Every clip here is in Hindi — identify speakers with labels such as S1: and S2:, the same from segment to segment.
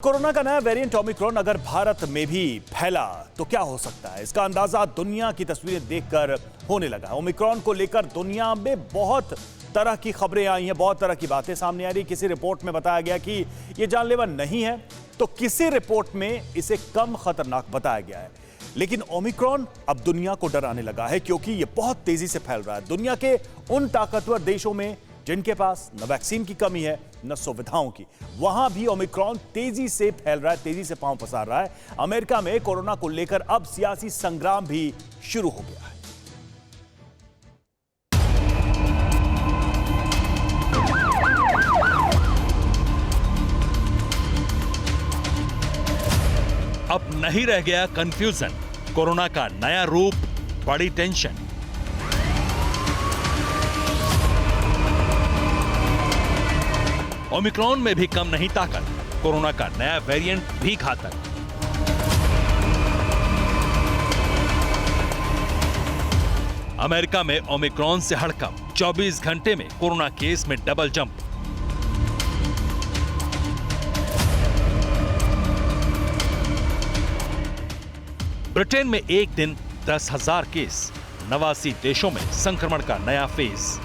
S1: कोरोना का नया वेरिएंट ओमिक्रॉन अगर भारत में भी फैला तो क्या हो सकता है, इसका अंदाजा दुनिया की तस्वीरें देखकर होने लगा। ओमिक्रॉन को लेकर दुनिया में बहुत तरह की खबरें आई हैं, बहुत तरह की बातें सामने आ रही। किसी रिपोर्ट में बताया गया कि यह जानलेवा नहीं है, तो किसी रिपोर्ट में इसे कम खतरनाक बताया गया है। लेकिन ओमिक्रॉन अब दुनिया को डराने लगा है, क्योंकि यह बहुत तेजी से फैल रहा है। दुनिया के उन ताकतवर देशों में जिनके पास न वैक्सीन की कमी है न सुविधाओं की, वहां भी ओमिक्रॉन तेजी से फैल रहा है, तेजी से पांव पसार रहा है। अमेरिका में कोरोना को लेकर अब सियासी संग्राम भी शुरू हो गया है।
S2: अब नहीं रह गया कंफ्यूजन, कोरोना का नया रूप, बड़ी टेंशन। ओमिक्रॉन में भी कम नहीं ताकत, कोरोना का नया वेरिएंट भी घातक। अमेरिका में ओमिक्रॉन से हड़कंप, 24 घंटे में कोरोना केस में डबल जंप। ब्रिटेन में एक दिन 10,000 केस, 89 देशों में संक्रमण का नया फेज।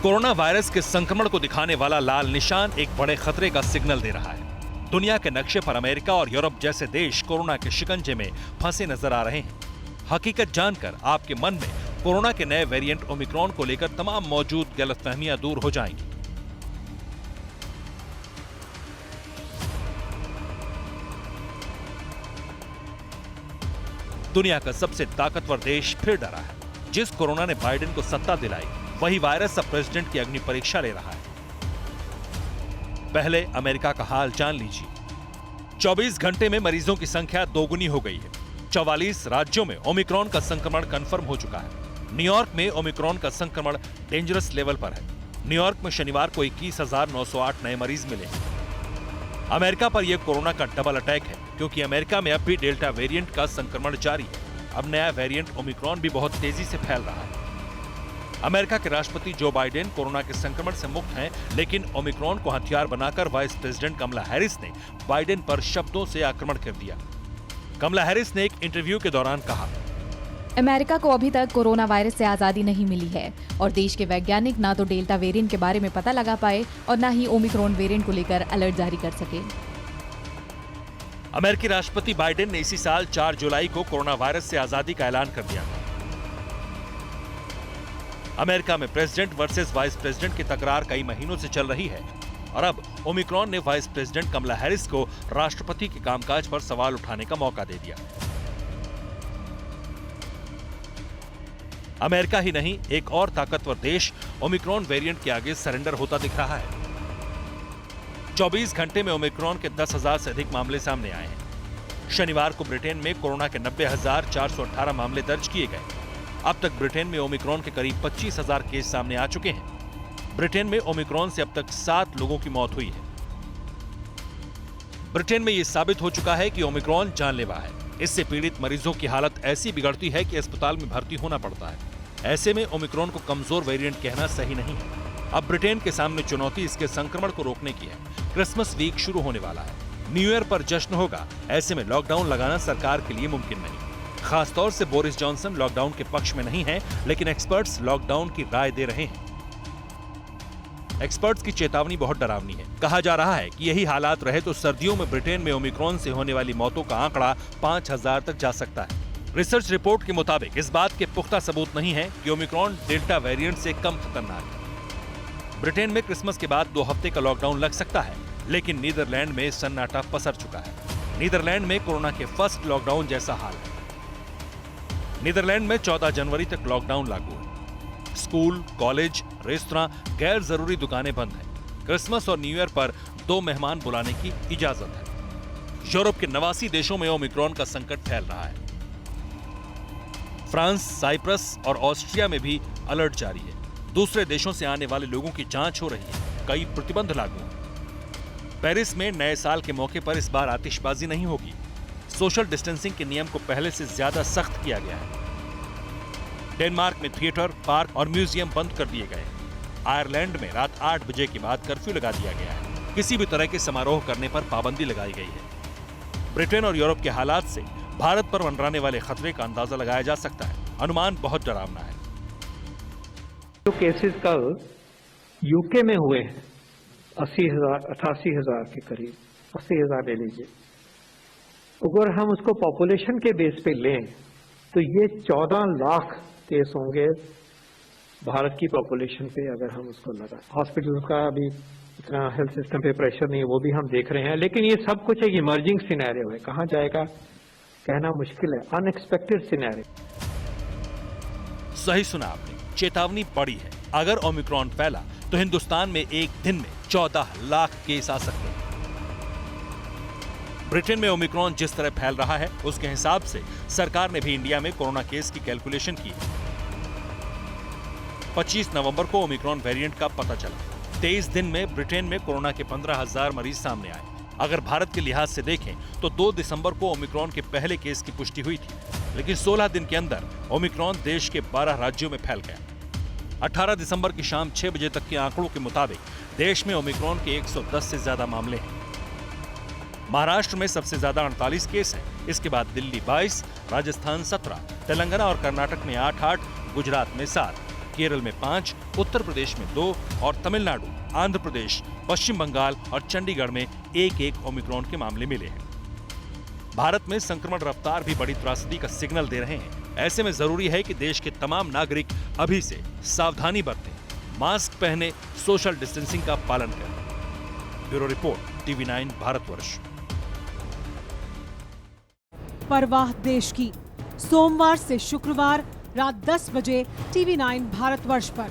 S2: कोरोना वायरस के संक्रमण को दिखाने वाला लाल निशान एक बड़े खतरे का सिग्नल दे रहा है। दुनिया के नक्शे पर अमेरिका और यूरोप जैसे देश कोरोना के शिकंजे में फंसे नजर आ रहे हैं। हकीकत जानकर आपके मन में कोरोना के नए वेरिएंट ओमिक्रॉन को लेकर तमाम मौजूद गलतफहमियां दूर हो जाएंगी। दुनिया का सबसे ताकतवर देश फिर डरा है। जिस कोरोना ने बाइडेन को सत्ता दिलाई, वही वायरस अब प्रेसिडेंट की अग्नि परीक्षा ले रहा है। पहले अमेरिका का हाल जान लीजिए। 24 घंटे में मरीजों की संख्या दोगुनी हो गई है। 44 राज्यों में ओमिक्रॉन का संक्रमण कंफर्म हो चुका है। न्यूयॉर्क में ओमिक्रॉन का संक्रमण डेंजरस लेवल पर है। न्यूयॉर्क में शनिवार को 21,908 नए मरीज मिले हैं। अमेरिका पर यह कोरोना का डबल अटैक है, क्योंकि अमेरिका में अब भी डेल्टा वेरिएंट का संक्रमण जारी है। अब नया वेरिएंट ओमिक्रॉन भी बहुत तेजी से फैल रहा है। अमेरिका के राष्ट्रपति जो बाइडेन कोरोना के संक्रमण से मुक्त हैं, लेकिन ओमिक्रॉन को हथियार बनाकर वाइस प्रेसिडेंट कमला हैरिस ने बाइडेन पर शब्दों से आक्रमण कर दिया। कमला हैरिस ने एक इंटरव्यू के दौरान कहा,
S3: अमेरिका को अभी तक कोरोना वायरस से आजादी नहीं मिली है और देश के वैज्ञानिक ना तो डेल्टा वेरिएंट के बारे में पता लगा पाए और ना ही ओमिक्रॉन वेरिएंट को लेकर अलर्ट जारी कर सके।
S2: अमेरिकी राष्ट्रपति बाइडेन ने इसी साल 4 जुलाई को कोरोना वायरस से आजादी का ऐलान कर दिया था। अमेरिका में प्रेसिडेंट वर्सेस वाइस प्रेसिडेंट की तकरार कई महीनों से चल रही है और अब ओमिक्रॉन ने वाइस प्रेसिडेंट कमला हैरिस को राष्ट्रपति के कामकाज पर सवाल उठाने का मौका दे दिया। अमेरिका ही नहीं, एक और ताकतवर देश ओमिक्रॉन वेरिएंट के आगे सरेंडर होता दिख रहा है। 24 घंटे में ओमिक्रॉन के 10,000 से अधिक मामले सामने आए हैं। शनिवार को ब्रिटेन में कोरोना के 90,418 मामले दर्ज किए गए। अब तक ब्रिटेन में ओमिक्रॉन के करीब 25,000 केस सामने आ चुके हैं। ब्रिटेन में ओमिक्रॉन से अब तक 7 लोगों की मौत हुई है। ब्रिटेन में यह साबित हो चुका है कि ओमिक्रॉन जानलेवा है। इससे पीड़ित मरीजों की हालत ऐसी बिगड़ती है कि अस्पताल में भर्ती होना पड़ता है। ऐसे में ओमिक्रॉन को कमजोर वेरिएंट कहना सही नहीं है। अब ब्रिटेन के सामने चुनौती इसके संक्रमण को रोकने की है। क्रिसमस वीक शुरू होने वाला है, न्यू ईयर पर जश्न होगा। ऐसे में लॉकडाउन लगाना सरकार के लिए मुमकिन नहीं। खासतौर से बोरिस जॉनसन लॉकडाउन के पक्ष में नहीं है, लेकिन एक्सपर्ट्स लॉकडाउन की राय दे रहे हैं। एक्सपर्ट्स की चेतावनी बहुत डरावनी है। कहा जा रहा है कि यही हालात रहे तो सर्दियों में ब्रिटेन में ओमिक्रॉन से होने वाली मौतों का आंकड़ा 5,000 तक जा सकता है। रिसर्च रिपोर्ट के मुताबिक इस बात के पुख्ता सबूत नहीं है कि ओमिक्रॉन डेल्टा वेरिएंट से कम खतरनाक है। ब्रिटेन में क्रिसमस के बाद 2 हफ्ते का लॉकडाउन लग सकता है, लेकिन नीदरलैंड में सन्नाटा पसर चुका है। नीदरलैंड में कोरोना के फर्स्ट लॉकडाउन जैसा हाल है। नीदरलैंड में 14 जनवरी तक लॉकडाउन लागू है। स्कूल, कॉलेज, रेस्तरां, गैर जरूरी दुकानें बंद हैं। क्रिसमस और न्यू ईयर पर 2 मेहमान बुलाने की इजाजत है। यूरोप के 89 देशों में ओमिक्रॉन का संकट फैल रहा है। फ्रांस, साइप्रस और ऑस्ट्रिया में भी अलर्ट जारी है। दूसरे देशों से आने वाले लोगों की जांच हो रही है। कई प्रतिबंध लागू हैं। पेरिस में नए साल के मौके पर इस बार आतिशबाजी नहीं होगी। सोशल डिस्टेंसिंग के नियम को पहले से ज्यादा सख्त किया गया है। डेनमार्क में थिएटर, पार्क और म्यूजियम बंद कर दिए गए। आयरलैंड में रात 8 बजे के बाद कर्फ्यू लगा दिया गया है। किसी भी तरह के समारोह करने पर पाबंदी लगाई गई है। ब्रिटेन और यूरोप के हालात से भारत पर मंडराने वाले खतरे का अंदाजा लगाया जा सकता है। अनुमान बहुत डरावना है।
S4: जो केसेस कल यूके में हुए हैं 88,000 के करीब, 80,000 ले लीजिए, अगर हम उसको पॉपुलेशन के बेस पे लें तो ये 14 लाख केस होंगे भारत की पॉपुलेशन पे, अगर हम उसको लगाएं। हॉस्पिटल का अभी इतना हेल्थ सिस्टम पे प्रेशर नहीं है, वो भी हम देख रहे हैं, लेकिन ये सब कुछ एक इमर्जिंग सिनेरियो है। कहाँ जाएगा कहना मुश्किल है, अनएक्सपेक्टेड सिनेरियो।
S2: सही सुना आपने, चेतावनी पड़ी है। अगर ओमिक्रॉन फैला तो हिंदुस्तान में एक दिन में 14 लाख केस आ सकते हैं। ब्रिटेन में ओमिक्रॉन जिस तरह फैल रहा है उसके हिसाब से सरकार ने भी इंडिया में कोरोना केस की कैलकुलेशन की है। 25 नवंबर को ओमिक्रॉन वेरिएंट का पता चला। 23 दिन में ब्रिटेन में कोरोना के 15,000 मरीज सामने आए। अगर भारत के लिहाज से देखें तो 2 दिसंबर को ओमिक्रॉन के पहले केस की पुष्टि हुई थी, लेकिन 16 दिन के अंदर ओमिक्रॉन देश के 12 राज्यों में फैल गया। 18 दिसंबर की शाम 6 बजे तक के आंकड़ों के मुताबिक देश में ओमिक्रॉन के 110 से ज्यादा मामले हैं। महाराष्ट्र में सबसे ज्यादा 48 केस हैं। इसके बाद दिल्ली 22, राजस्थान 17, तेलंगाना और कर्नाटक में 8-8, गुजरात में 7, केरल में 5, उत्तर प्रदेश में 2 और तमिलनाडु, आंध्र प्रदेश, पश्चिम बंगाल और चंडीगढ़ में 1-1 ओमिक्रॉन के मामले मिले हैं। भारत में संक्रमण रफ्तार भी बड़ी त्रासदी का सिग्नल दे रहे हैं। ऐसे में जरूरी है कि देश के तमाम नागरिक अभी से सावधानी बरतें, मास्क पहने, सोशल डिस्टेंसिंग का पालन करें। Bureau report, TV9 Bharatvarsh.
S5: परवाह देश की, सोमवार से शुक्रवार रात 10 बजे TV9 भारतवर्ष पर।